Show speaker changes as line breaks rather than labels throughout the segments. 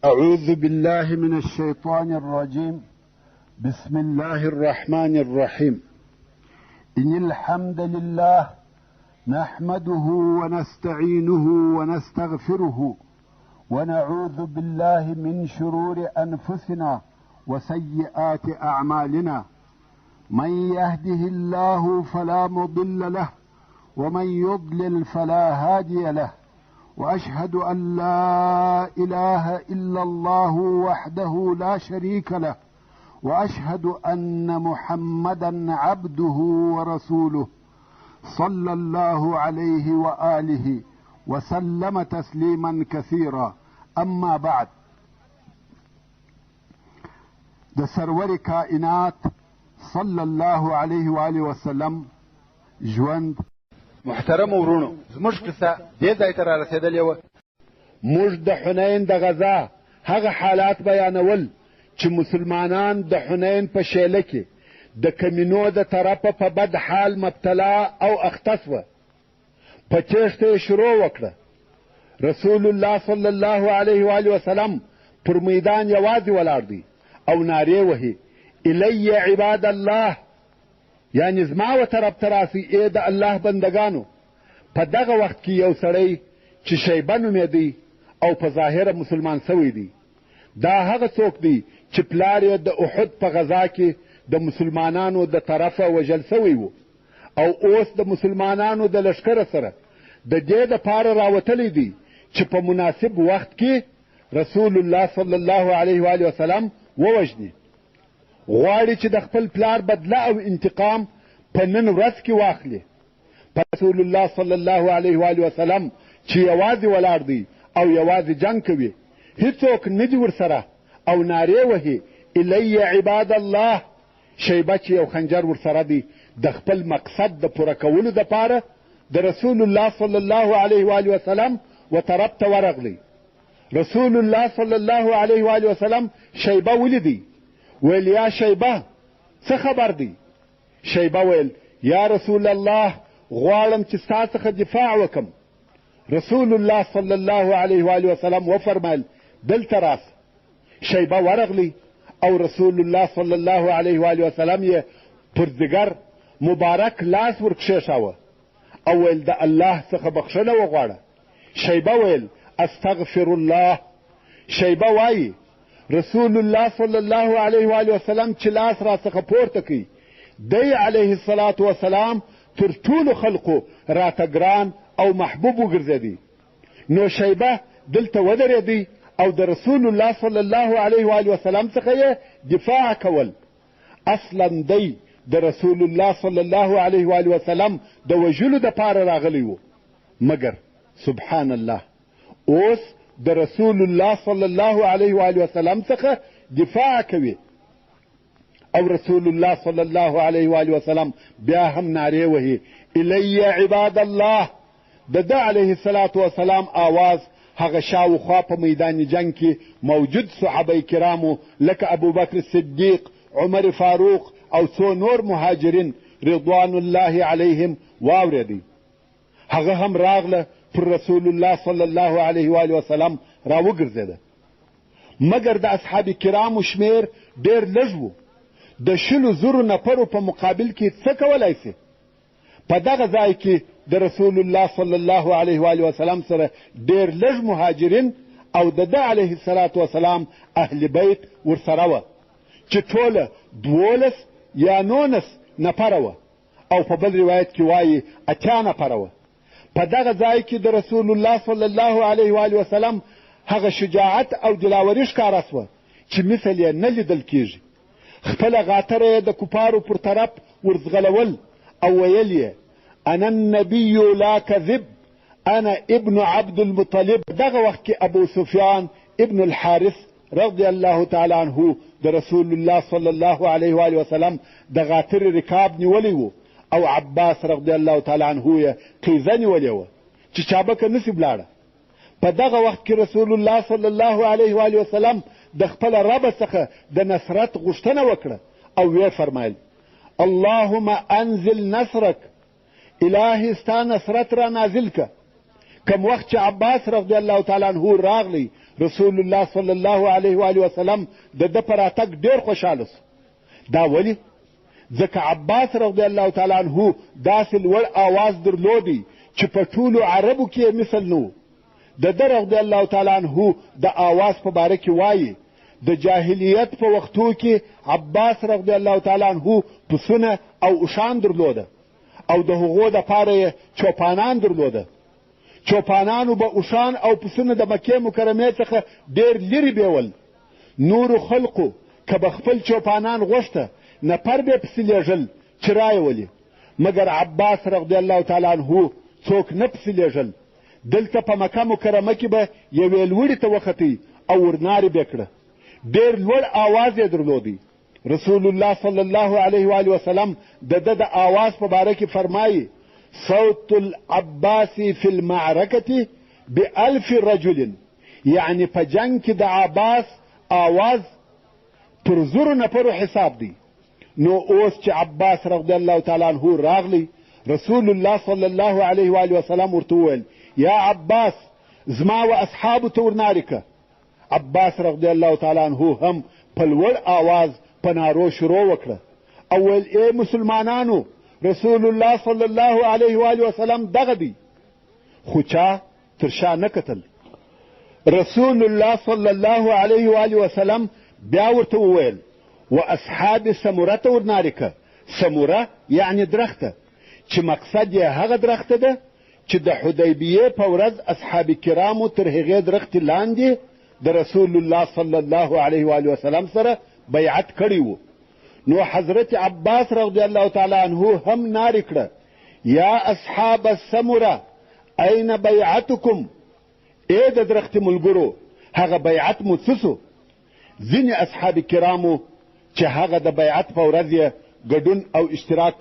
أعوذ بالله من الشيطان الرجيم. بسم الله الرحمن الرحيم. إن الحمد لله نحمده ونستعينه ونستغفره ونعوذ بالله من شرور أنفسنا وسيئات أعمالنا. من يهده الله فلا مضل له ومن يضلل فلا هادي له، وأشهد أن لا إله إلا الله وحده لا شريك له، وأشهد أن محمدا عبده ورسوله صلى الله عليه وآله وسلم تسليما كثيرا. أما بعد، د سرور کائنات صلی الله علیه و آله وسلم ژوند.
محترم ورونو، زموږ قصه دې ځای ته را رسېدلې وه.
موږ د حنین د غزا هغه حالات بیانول چې مسلمانان د حنین په شیله کې د کمینو د طرفه په بد حال مبتلا او اخته سوه. په تیښته یې شروع وکړه. رسول الله صلی الله علیه و آله وسلم پر میدان یوازې ولاړ دی او نارې وهي الی عباد الله، یعنی زما و طرف ته راسئ ای د الله بندګانو. په دغه وخت کې یو سړی چې شیبه نومېدی او په ظاهره مسلمان سوی دی، دا هغه څوک دی چې پلار یې د احد په غزا کې د مسلمانانو د طرفه وژل سوی و او اوس د مسلمانانو د لښکره سره د دې دپاره راوتلی دی چې په مناسب وخت کې رسول الله صلی الله علیه و آله وسلم ووژني. غواړي چې د خپل پلار بدله او انتقام په نن ورځ کې واخلي. په رسول الله صلی الله علیه و آله وسلم چې یوازې ولاړ دی او یوازې جنګ کوي، هیڅوک نه دي ورسره، او نارې وهي الی عباد الله. شیبه چې یو خنجر ورسره دی د خپل مقصد د پوره کولو دپاره د رسول الله صلی الله علیه و آله وسلم و طرف ته ورغلی. رسول الله صلی الله علیه و آله وسلم شیبه ولیدی، ویل یا شیبه څه خبر دی؟ شیبه ویل یا رسول الله غواړم چې ستا څخه دفاع وکم. رسول الله صلی الله علیه و آله وسلم وفرمایل دلته راسه. شیبه ورغلی او رسول الله صلی الله علیه و آله وسلم یې پر ځګر مبارک لاس ورکښېښاوه او ویل د الله څخه بخښنه وغواړه. شیبه ویل استغفر الله. شیبه وایي رسول الله صلی الله علیه و آله وسلم چې لاس را څخه پورته کوي، دی علیه الصلاة وسلام تر ټولو خلقو راته ګران او محبوب وګرځېدی. نو شیبه دلته ودرېدی او د رسول الله صلی الله علیه و آله وسلم څخه یې دفاع کول. اصلا دی د رسول الله صلی الله علیه و آله وسلم د وژلو دپاره راغلی و، مګر سبحان الله اوس د رسول الله صلی الله علیه و آله وسلم څخه دفاع کوي. او رسول الله صلی الله علیه و آله وسلم بیا هم نارې وهي الی عباد الله. د ده علیه الصلاة وسلام آواز هغه شاوخوا په میدان جنگ کې موجود صحابه کرامو لکه ابوبکر صدیق، عمر فاروق او څو نور مهاجرین رضوان الله علیهم واورېدی. هغه هم راغله پر رسول الله صلی الله علیه و آله وسلم راوګرځېده. مګر د اصحاب کرامو شمیر ډېر لږ و. د 100,000 نفرو په مقابل کې څه کولی سي؟ په دغه ځای کې د رسول الله صلی الله علیه و آله وسلم سره ډېر لږ مهاجرین او د ده علیه الصلاة وسلام اهل بیت ورسره وه چې ټوله 12 یا 19 نفره وه او په بل روایت کې وایي 80 نفره وه. په دغه ځای کې د رسول الله صلی الله علیه و آله وسلم هغه شجاعت او دلاوري ښکاره سوه چې مثل یې نه لیدل کیږي. خپله غاتره یې د کفارو پر طرف ورځغلول او ویل یې انا النبی لا کذب انا ابن عبد المطلب. دغه وخت کې ابو سفیان ابن الحارث رضی الله تعالی عنه د رسول الله صلی الله علیه و آله وسلم د غاترې رکاب نیولی و او عباس رضی الله تعالی عنه یې قیزه نیولې وه چې چابکه نسي بلاړه. په دغه وخت کې رسول الله صلی الله علیه و آله وسلم د خپل رب څخه د نصرت غوښتنه وکړه او ویې فرمایل اللهم انزل نصرک، الهی ستا نصرت را نازل که. کم وخت چې عباس رضی الله تعالی عنه راغلی رسول الله صلی الله علیه و آله وسلم د ده په راتګ ډېر خوشحاله سو. دا ولې؟ ځکه عباس رضی الله تعالی عنه داسې لوړ آواز درلودی چې په ټولو عربو کې مثل نه و. د ده رضی الله تعالی عنه د آواز په باره کې وایي د جاهلیت په وختو کې عباس رضی الله تعالی عنه پسونه او اوښان درلوده او د هغو دپاره یې چوپانان درلوده. چوپانانو به اوښان او پسونه د مکې مکرمې څخه ډېر لرې بیول. نورو خلقو که به خپل چوپانان غوښته نفر به پسې لیږل چې رایې ولي، مګر عباس رضی الله تعالی عنه څوک نه پسې لیږل. دلته په مکه مکرمه کې به یوې لوړې ته وختئ او ورنارې به کړه. ډېر لوړ آواز یې درلودی. رسول الله صلی الله علیه و آله وسلم د ده د آواز په باره کې فرمایي صوت العباس فی المعرکة ب1000 رجل، یعنی په جنگ کې د عباس آواز پر 1000 نفرو حساب دی. نو اوس چې عباس رضی الله تعالی عنه راغلی رسول الله صلی الله علیه و آله وسلم ورته وویل یا عباس زما و اصحابو ته ورنارې که. عباس رضی الله تعالی عنه هم په لوړ آواز په نارو شروع وکړه او ویل ای مسلمانانو رسول الله صلی الله علیه و آله وسلم دغه دی. خو چا تر شا نه کتل. رسول الله صلی الله علیه و آله وسلم بیا ورته وویل و اصحاب سموره ته ورنارې که. سموره یعنی درخته چې مقصد یې هغه درخته ده چې د حدیبیې په ورځ اصحاب کرامو تر هغې درختې لاندې د رسول الله صلی الله علیه و آله وسلم سره بیعت کړی و. نو حضرت عباس رضی الله تعالی عنه هم نارې کړه یا اصحاب السمره این بیعتکم، ای د درخت ملګرو هغه بیعت مو څه سو؟ ځینې اصحاب کرامو چې هغه د بیعت په ورځ یې ګډون او اشتراک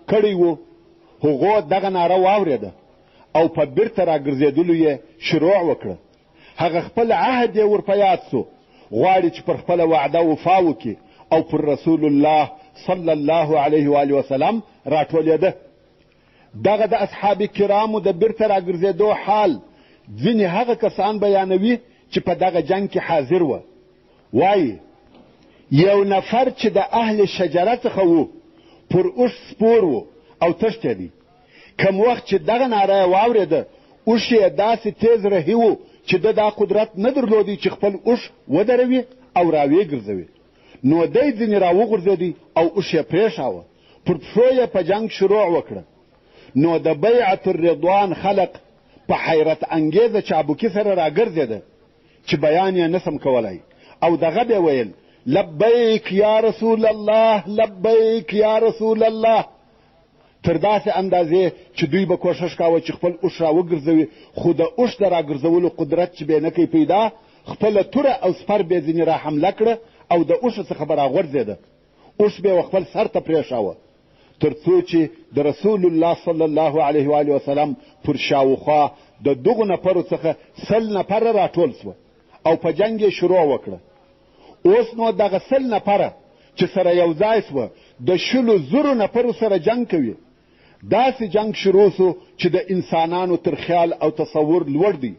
کړی و هغو دغه ناره واورېده او په بیرته راګرځېدلو یې شروع وکړه. هغه خپل عهد یې ور په یاد سو، غواړي چې پر خپله وعده وفا وکړي او پر رسول الله صلی الله علیه و آله وسلم راټولېده. دغه د اصحاب کرامو د بیرته راګرځېدو حال ځینې هغه کسان بیانوي چې په دغه جنگ کې حاضر وه. وایي یو نفر چې د اهل شجره څخه و پر اوښ سپور و او تښتېدی. کم وخت چې دغه ناره یې واورېده اوښ یې داسې تیز رهي و چې ده دا قدرت نه درلودی چې خپل اوښ ودروي او راویې ګرځوي. نو دی ځینې راوغورځېدی او اوښ یې پرېښاوه، پر پښو یې په جنګ شروع وکړه. نو د بیعت الرضوان خلق په حیرت انګیزه چابکي سره راګرځېده چې بیان یې نسم کولی او دغه به ویل لبیک یا رسول الله لبیک یا رسول الله، تر داسې اندازې چې دوی به کوښښ کاوه چې خپل اوښ راوګرځوي، خو د اوښ د راګرځولو قدرت چې به یې نه کوي پیدا، خپله توره او سپر به یې ځینې را حمله کړه او د اوښ څخه به راغورځېده. اوښ به یې خپل سر ته پرېښاوه تر څو چې د رسول الله صلی الله علیه و آله وسلم پر شاوخوا د دغو نفرو څخه 100 نفره راټول سوه او په جنګ یې شروع وکړه. اوس نو دغه 100 نفره چې سره یو ځای سوه د 100,000 نفرو سره جنګ کوي. داسې جنگ شروع سو چې د انسانانو تر خیال او تصور لوړ دی.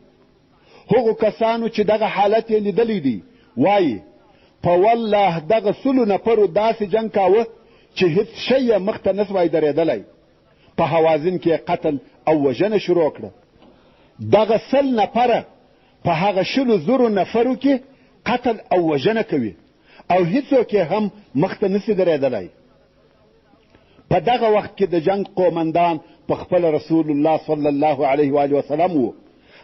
هغو کسانو چې دغه حالت یې لیدلی دی وایي په والله دغه 100 نفرو داسې جنگ کاوه چې هیڅ شی یې مخته نه سوای درېدلی. په حوازن کې قتل او وژنه شروع کړه. دغه 100 نفره په هغه 100,000 نفرو کې قتل او وژنه کوي او هیڅوک یې هم مخته نسي درېدلی. په دغه وخت کې د جنگ قومندان په خپل رسول الله صلی الله علیه و آله وسلم و،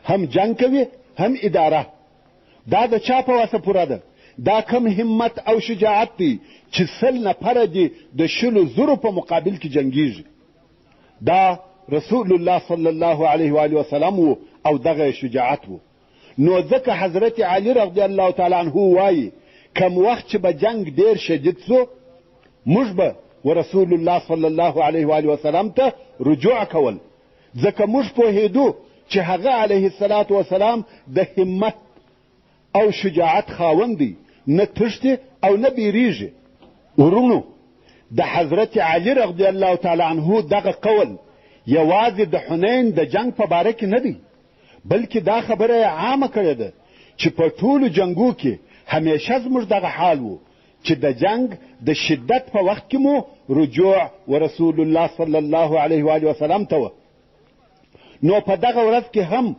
هم جنگ کوي هم اداره. دا د چا په واسه پوره ده؟ دا کم همت او شجاعت دی چې 100 نفره دي د 100,000 په مقابل کې جنگیږي. دا رسول الله صلی الله علیه و آله وسلم و او دغه شجاعت و. نو ځکه حضرت علی رضی الله تعالی عنه وایي کم وخت چې به جنگ ډیر شدید سو موږ به ورسول الله صلی الله علیه و آله وسلم ته رجوع کول، ځکه موږ پوهېدو چې هغه علیه الصلاة وسلام د همت او شجاعت خاوند دی، نه تښتي او نه بیریږي. ورونو د حضرت علی رضی الله تعالی عنه دغه قول یوازې د حنین د جنگ په باره کې نه دی، بلکې دا خبره یې عامه کړې ده چې په ټولو جنګو کې همیشه زموږ دغه حال و چې د جنگ د شدت په وخت کې مو رجوع ورسول الله صلی الله علیه و وسلم ته وه. نو په دغه ورځ کې هم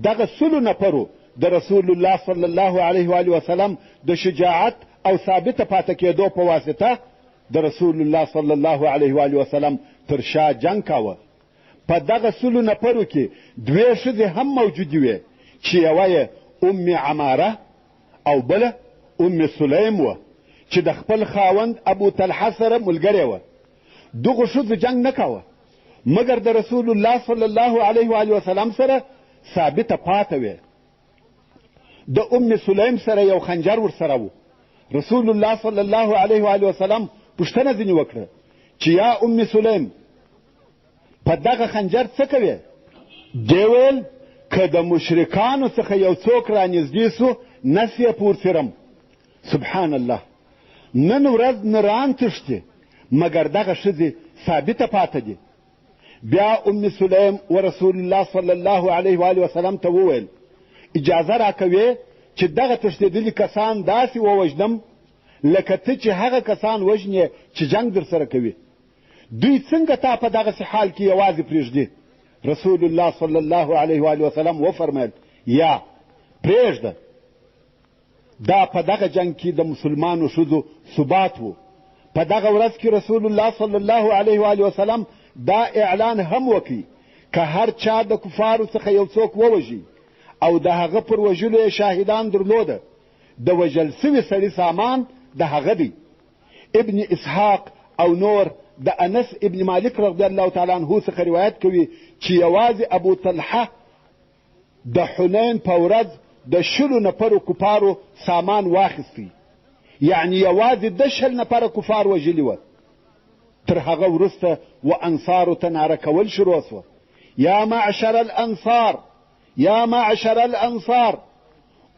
دغه 100 نفرو د رسول الله صلی الله علیه و وسلم د شجاعت او ثابته پاتې کېدو په واسطه د رسول الله صلی الله علیه و وسلم تر شا جنگ کاوه. په دغه 100 نفرو کې 2 ښځې هم موجودې وې چې یوه یې ام عماره او بله ام سلیم وه چې د خپل خاوند ابو طلحه سره ملګرې وه. دغو ښځو جنگ نه کاوه مګر د رسول الله صلی الله علیه و وسلم سره ثابته پاتې وې. د ام سلیم سره یو خنجر ورسره و. رسول الله صلی الله علیه و وسلم پوښتنه ځینې وکړه چې یا ام سلیم په دغه خنجر څه کوې؟ دی ویل که د مشرکانو څخه یو څوک رانږدې سو نس یې پورتېرم. سبحان الله، نن ورځ نه ران تښتي مګر دغه ښځې ثابته پاته دي. بیا ام سلیم ورسول الله صلی الله علیه و وسلم ته وویل اجازه راکوې چې دغه تښتېدلي کسان داسې ووژنم لکه ته چې هغه کسان وژنې چې جنگ در سره کوي. دوی څنګه تا په دغسې حال کې یوازې پرېږدي؟ رسول الله صلی الله علیه و وسلم وفرمیل یا پرېږده. دا په دغه جنگ کې د مسلمانو ښځو ثبات و. په دغه ورځ کې رسول الله صلی الله علیه و وسلم دا اعلان هم وکړي که هر چا د کفارو څخه یو څوک ووژي او د هغه پر وژلو یې شاهدان درلوده د وژل سوي سړي سامان د هغه دی. ابن اسحاق او نور د انس ابن مالک رضی الله تعالی عنه څخه روایت کوي چې یوازې ابو طلحه د حنین په ورځ د 100 نفرو کفارو سامان واخیستی، یعنی یوازې د 100 نفره کفار وژلي وه. تر هغه وروسته و انصارو ته ناره کول شروع سوه یا معشر الانصار یا معشر الانصار.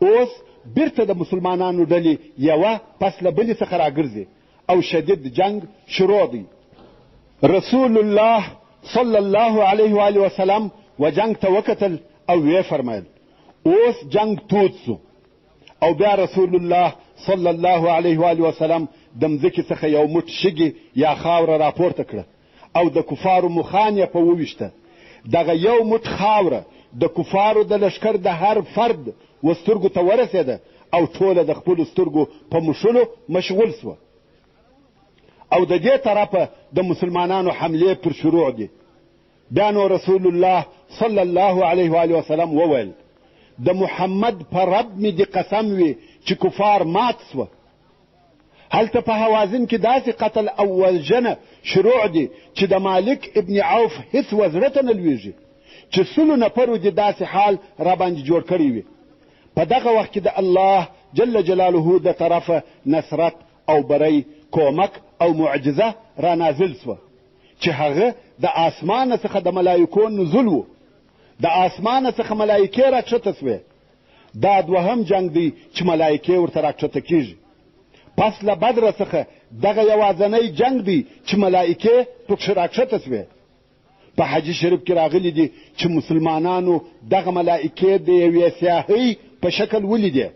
اوس بیرته د مسلمانانو ډلې یوه پس له بلې څخه راګرځي او شدید جنگ شروع دی. رسول الله صلی الله علیه و وسلم و جنگ ته وکتل او ویې فرمایل اوس جنگ تود سو. او بیا رسول الله صلی الله علیه و وسلم د مځکې څخه یو موټ شګې یا خاوره راپورته کړه او د کفارو مخان یې په وویشته. دغه یو موټ خاوره د کفارو د لشکر د هر فرد و سترګو ته ورسېده او ټوله د خپلو سترګو په مشلو مشغول سوه. او د دې طرفه د مسلمانانو حملې پر شروع دي. بیا نو رسول الله صلی الله علیه و وسلم وویل د محمد په رب مې د قسم وي چې کفار مات سوه. هلته په حوازن کې داسې قتل او وژنه شروع دي چې د مالک ابن عوف هیڅ وزړه ته نه لویږي چې 100 نفرو دې داسې حال راباندې جوړ کړی وي. په دغه وخت کې د الله جل جلاله د طرفه نصرت او بری، کومک او معجزه را نازل سوه چې هغه د آسمانه څخه د ملایکو نزول و. د آسمانه څخه ملایکې راکښته سوې. دا دوهم جنگ دی چې ملایکې ورته راکښته کیږي. پس له بدر څخه دغه یوازنی جنگ دی چې ملایکې پکښې راکښته سوې. په حدیث شریف کې راغلی دي چې مسلمانانو دغه ملایکې د یوې سیاهۍ په شکل ولیدې.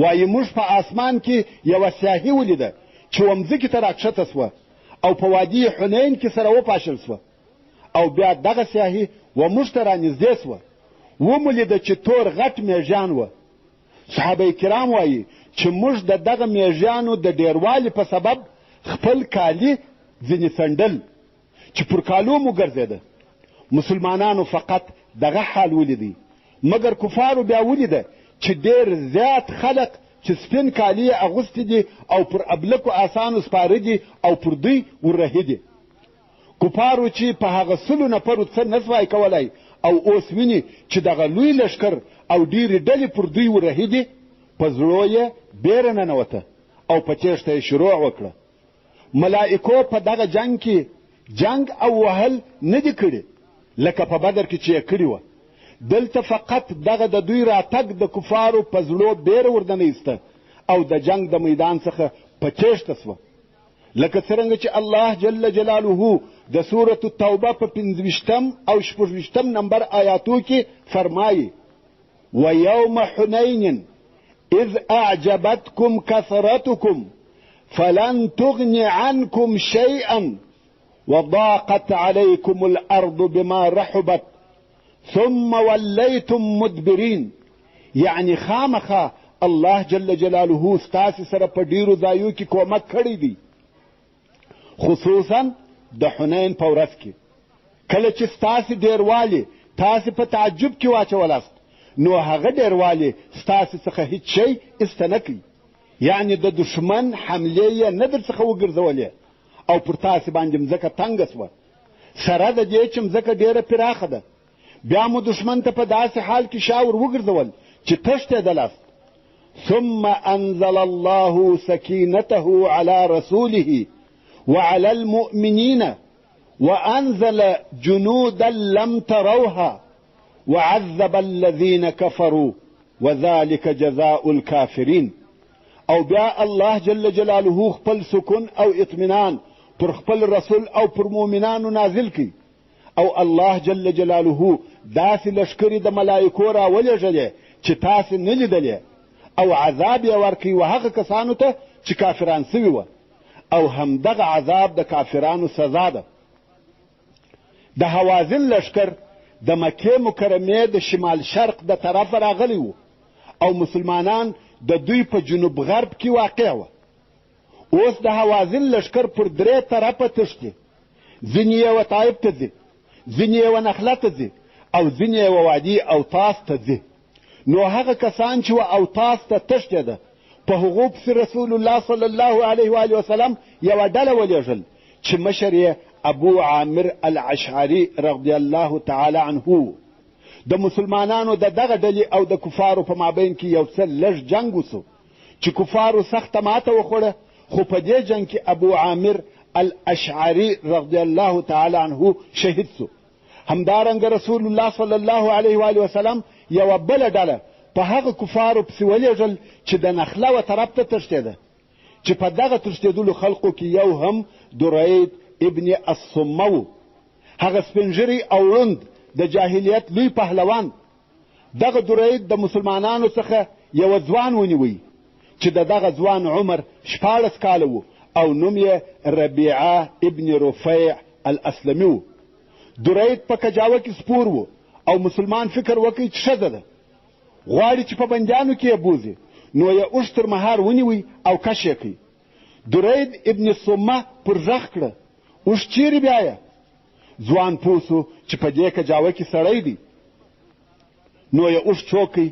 وایي موږ په آسمان کې یوه سیاهي ولیده چې ومځکې ته راکښته سوه او په وادي حنین کې سره وپاشل سوه. او بیا دغه سیاهي وموږ ته رانږدې سوه. ومو لیده چې تور غټ میږیان وه. صحابه کرام وایي چې موږ د دغه میږیانو د ډیروالي په سبب خپل کالي ځینې څنډل چې پر کالو مو ګرځېده. مسلمانانو فقط دغه حال ولیدی مګر کفارو بیا ولیده چې ډېر زیات خلق چې سپین کالي یې اغوستي دي او پر ابلکو آسانو سپاره دي او پر دوی وررهي دي. کفارو چې په هغه 100 نفرو څه نه سوای کولی او اوس ویني چې دغه لوی لښکر او ډېرې ډلې پر دوی وررهي دي، په زړو یې بیره ننوته او په تېښته یې شروع وکړه. ملائکو په دغه جنگ کې جنگ او وهل نه دي کړي لکه په بدر کې چې یې کړي وه. دلته فقط دغه د دوی راتګ د کفارو په زړو بیره ورننه ایسته او د جنگ د میدان څخه په تېښته سوه. لکه څرنګه چې الله جل جلاله د سورة التوبه په 25 او 26 نمبر آیاتو کې فرمایي ويوم حنين إذ أعجبتكم كثرتكم فلن تغن عنكم شيئا وضاقت عليكم الأرض بما رحبت ثم وليتم مدبرين. یعنی خامخا الله جل جلاله ستاسې سره په ډیرو ځایو کې کومک کړی دی، خصوصا د حنین په ورځ کې کله چې ستاسې ډیروالی تاسې په تعجب کې واچولاست، نو هغه ډیروالی ستاسې څخه هیڅ شی ایسته نه کوي. یعنی د دشمن حملې یې نه در څخه وګرځولې او پر تاسې باندې مځکه تنګه سوه، سره د دې چې مځکه ډیره پراخه ده، بیا مو دشمن ته په داسې حال کې شا ور وګرځول چې تښتېدلاست. ثم انزل الله سكينته على رسوله وعلى المؤمنين وانزل جنودا لم تروها وعذب الذين كفروا وذلك جزاء الكافرين. او بیا الله جل جلاله خپل سکون او اطمینان پر خپل رسول او پر مؤمنانو نازل کی، او الله جل جلاله داسې لشکرې د ملائکو راولېږلې چې تاسې نه لیدلې، او عذاب یې ورکوي و هغه کسانو ته چې کافران سوي وه، او همدغه عذاب د کافرانو سزا ده. د حوازن لشکر د مکې مکرمې د شمال شرق د طرفه راغلی و، او مسلمانان د دوی په جنوب غرب کې واقع وه. اوس د حوازن لشکر پر درې طرفه تښتي، ځینې یې و طایف ته ځي، ځینې یې و نخله ته ځي، او ځینې یې و وادي اوطاس ته ځي. نو هغه کسان چې و اوطاس ته تښتېده په هغو پسې رسول الله صلی الله علیه و آله وسلم یوه ډله ولېږل چې مشر یې ابو عامر الاشعري رضی الله تعالی عنه. د مسلمانانو د دغه ډلې او د کفارو په مابین کې یو څه لږ جنګ وسو چې کفارو سخته ماته وخوړه، خو په دې جنګ کې ابو عامر الاشعري رضی الله تعالی عنه شهید سو. همدارنګه رسول الله صلی الله علیه و آله وسلم یوه بله ډله په هغه کفارو پسې ولېږل چې د نخله و طرف ته تښتېده، چې په دغه تښتېدلو خلقو کې یو هم درید ابن الصمه و، هغه سپینږیری او ړوند د جاهلیت لوی پهلوان. دغه درید د مسلمانانو څخه یوه ځوان ونیوی چې د دغه ځوان عمر 14 کاله و، او نوم یې ربیعه ابن رفیع الاسلمي و. درید په کجاوه کې سپور و، او مسلمان فکر وکړي چې ښځه ده، غواړي چې په بندیانو کې یې بوځي، نو یې اوښ تر مهار ونیوی او کش یې کړي. درید ابن الصمه پر غږ کړه اوښ چیرې بیایه؟ ځوان پوه سو چې په دې کجاوه کې سړی دی، نو یې اوښ چوکی.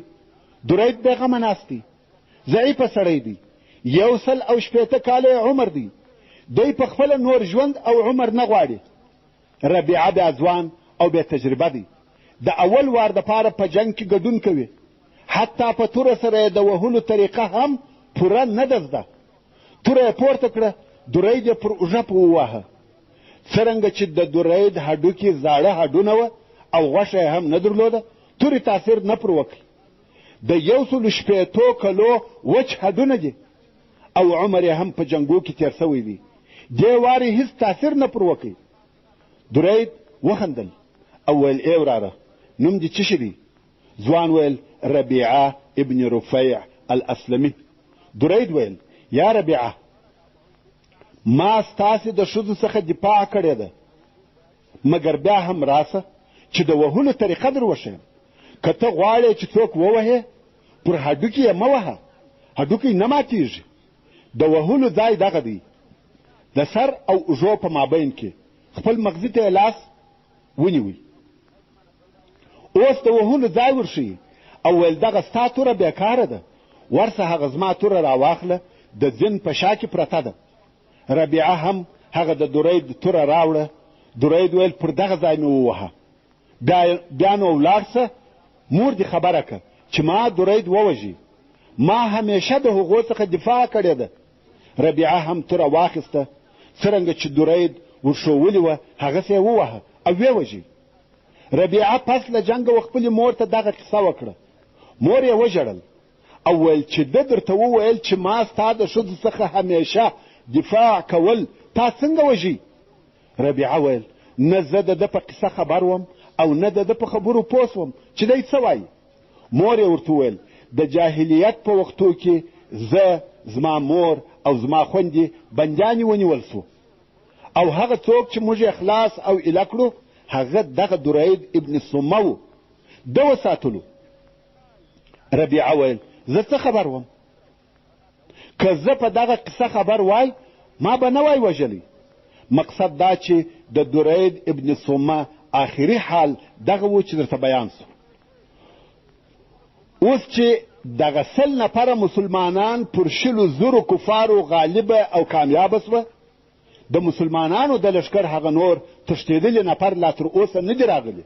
درید بېغمه ناست دی، ضعیفه سړی دی، 160 کاله عمر دی، دی په خپله نور ژوند او عمر نه غواړي. ربیعه بیا ځوان او بیا تجربه دی، د اول وار دپاره په جنګ کې ګډون کوي، حتی په توره سره یې د وهلو طریقه هم پوره نه ده زده. توره یې پورته کړه، درید یې پر اوږه په وواهه. څرنګه چې د درید هډوکي زاړه هډونه وه او غوښه یې هم نه درلوده، تورې تاثیر نه پر وکړي. د 160 کلو وچ هډونه دي، او عمر یې هم په جنګو کې تېر سوی دی، دې وار یې هېڅ تاثیر نه پر وکړي. درید وخندل او ویل ای وراره نوم دې څه شي دی؟ ځوان ویل ربیعه ابن رفیع الاسلمي. درید ویل یا ربیعه، ما ستاسې د ښځو څخه دفاع کړې ده، مګر بیا هم راسه چې د وهلو طریقه در وښیم. که ته غواړې چې څوک ووهې، پر هډوکي یې مه وهه، هډوکی نه ماتېږي. د وهلو ځای دغه دی، د سر او اوږو په مابین کې. خپل مغزي ته یې لاس ونیوی، اوس د وهلو ځای ورښیي او ویل دغه ستا توره بېکاره ده، ورسه هغه زما توره راواخله، د زین په شا کې پرته ده. ربیعه هم هغه د درید توره راوړه. درید ویل پر دغه ځای مې ووهه، بیا نو ولاړ سه، مور دې خبره که چې ما درید ووژي، ما همیشه د هغو څخه دفاع کړې ده. ربیعه هم توره واخیسته، څرنګه چې درید ورښولې وه هغسې یې ووهه او ویې وژي. ربیعه پس له جنګه و خپلې مور ته دغه قصه وکړه. مور یې وژړل او ویل چې ده درته وویل چې ما ستا د ښځو څخه همیشه دفاع کول، تا څنګه وژي؟ ربیعه ویل نه زه د ده په قصه خبر وم او نه د ده په خبرو پوه سوم چې دی څه وایي، مور یې ورته وویل د جاهلیت په وختو کې زه زما مور او زما خویندې بندیانې ونیول سو او هغه څوک چې موږ یې خلاص او ایله کړو هغه دغه درید ابن سمه و ده وساتلو. ربیعه ویل زه څه خبر وم؟ که زه په دغه قصه خبر وای ما به نه وای وژلی. مقصد دا چې د درید ابن سمه آخري حال دغه و چې درته بیان سو. اوس چې دغه 100 نفره مسلمانان پر 100,000 کفارو غالبه او کامیابه سوه، د مسلمانانو د لښکر هغه نور تښتېدلي نفر لا تر اوسه نه دي راغلي.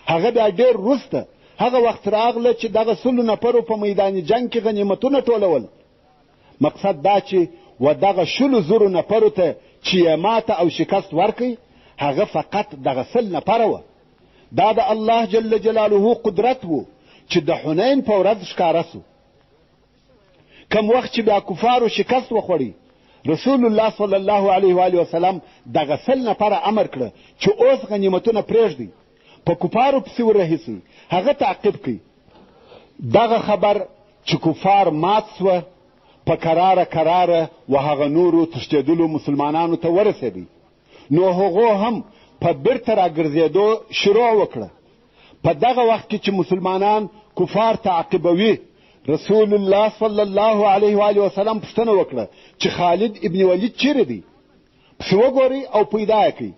هغه بیا ډېر وروسته هغه وخت راغله چې دغه 100 نفرو په میدان جنګ کې غنیمتونه ټولول. مقصد دا چې و دغه 100,000 نفرو ته چې یې ماته او شکست ورکړي هغه فقط دغه 100 نفره وه. دا د الله جل جلاله قدرت و چې د حنین په ورځ ښکاره سو. کم وخت چې بیا کفارو شکست وخوړي رسول الله صلی الله علیه و آله وسلم دغه 100 نفره امر کړه چې اوس غنیمتونه پرېږدئ، په کفارو پسې ورهیسئ، هغه تعقیب کړئ. دغه خبر چې کفار مات سوه په کراره و هغه نورو تښتېدلو مسلمانانو ته ورسېدی. نو هغو هم په بیرته راګرځېدو شروع وکړه. په دغه وخت کې چې مسلمانان کفار تعقیبوي رسول الله صلی الله علیه و آله وسلم پوښتنه وکړه چې خالد ابن ولید چیرې دی؟ پسې وګورئ او پیدا یې کړئ.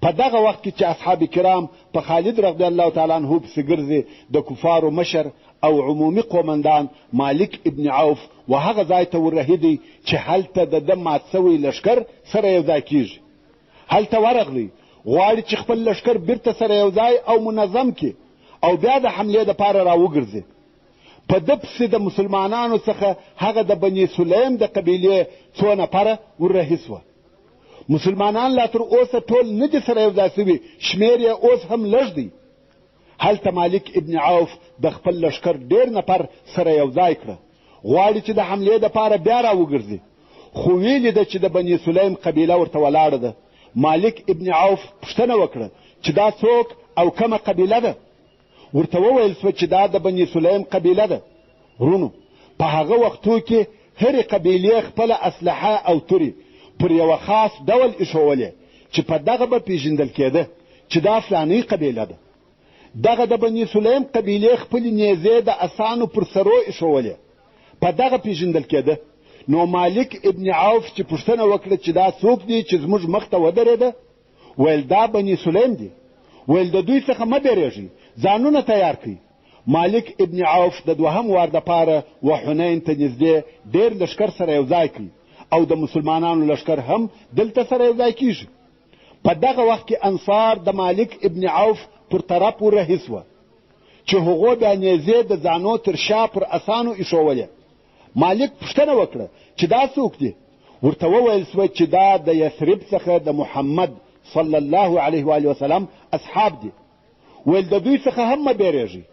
په دغه وخت کې چې اصحاب کرام په خالد رضی الله تعالی عنه پسې ګرځي د کفارو مشر او عمومي قومندان مالک ابن عوف و هغه ځای ته وررهیدی چې هلته د ده مات سوی لښکر سره یو ځای کیږي. هلته ورغلی غواړي چې خپل لښکر بیرته سره یو ځای او منظم کړي او بیا د حملې دپاره راوګرځي. په ده پسې د مسلمانانو څخه هغه د بني سلیم د قبیلې 2 نفره وررهي سوه. مسلمانان لا تر اوسه ټول نه دي سره یو ځای سوي، شمېر یې اوس هم لږ دی. هلته مالک ابن عوف د خپل لښکر ډېر نفر سره یو ځای کړه، غواړي چې د حملې دپاره بیا راوګرځي، خو ویلې ده چې د بني سلیم قبیله ورته ولاړه ده. مالک ابن عوف پوښتنه وکړه چې دا څوک او کومه قبیله ده؟ ورته وویل سوه چې دا د بني سلیم قبیله ده. ورونو په هغه وختو کې هرې قبیلې خپله اسلحه او تورې پر یوه خاص ډول ایښولې چې په دغه به پیژندل کېده چې دا فلانۍ قبیله ده. دغه د بني سلیم قبیلې خپلې نیزې د اسانو پر سرو ایښولې، په دغه پیژندل کېده. نو مالک ابن عوف چې پوښتنه وکړه چې دا څوک دی چې زموږ مخ ته ودرېده؟ ویل دا بني سلیم دی. ویل د دوی څخه مه بیرېږئ، ځانونه تیار کړئ. مالک ابن عوف د دوهم وار دپاره و حنین ته نږدې ډېر لښکر سره یو ځای کړي او د مسلمانانو لښکر هم دلته سره یو ځای کیږي. په دغه وخت کې انصار د مالک ابن عوف پر طرف ورهي سوه چې هغو بیا نیزې د ځانو تر شا پر اسانو ایښولې. مالک پوښتنه وکړه چې دا څوک دی؟ ورته وویل سوه چې دا د یثرب څخه د محمد صلی الله علیه و آله وسلم اصحاب دي. ویل د دوی څخه هم مه بیرېږئ.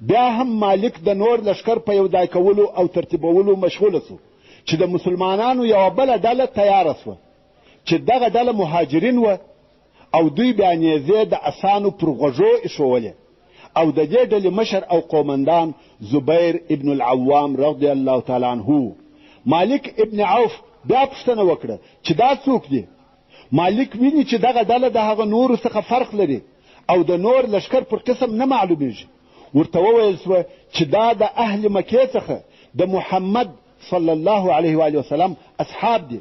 بیا هم مالک د نور لښکر په یو ځای کولو او ترتیبولو مشغوله سو چې د مسلمانانو یوه بله ډله تیاره سوه چې دغه ډله مهاجرین وه او دوی بیا نیزې د اسانو پر غوږو ایښولې او د دې ډلې مشر او قومندان زبیر ابن العوام رضی الله تعالی عنه. مالک ابن عوف بیا پوښتنه وکړه چې دا څوک دی؟ مالک ویني چې دغه ډله د هغه نورو څخه فرق لري او د نور لښکر پر قسم نه معلومیږي. ورته وویل سوه چې دا د اهل مکې څخه د محمد صلی الله علیه و آله وسلم اصحاب دي،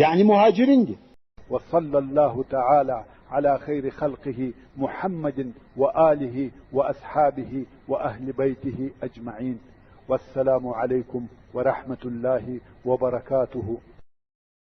یعنی مهاجرین دي.
وصلى الله تعالى على خير خلقه محمد وآله وأصحابه وأهل بيته أجمعين. والسلام عليكم ورحمة الله وبركاته.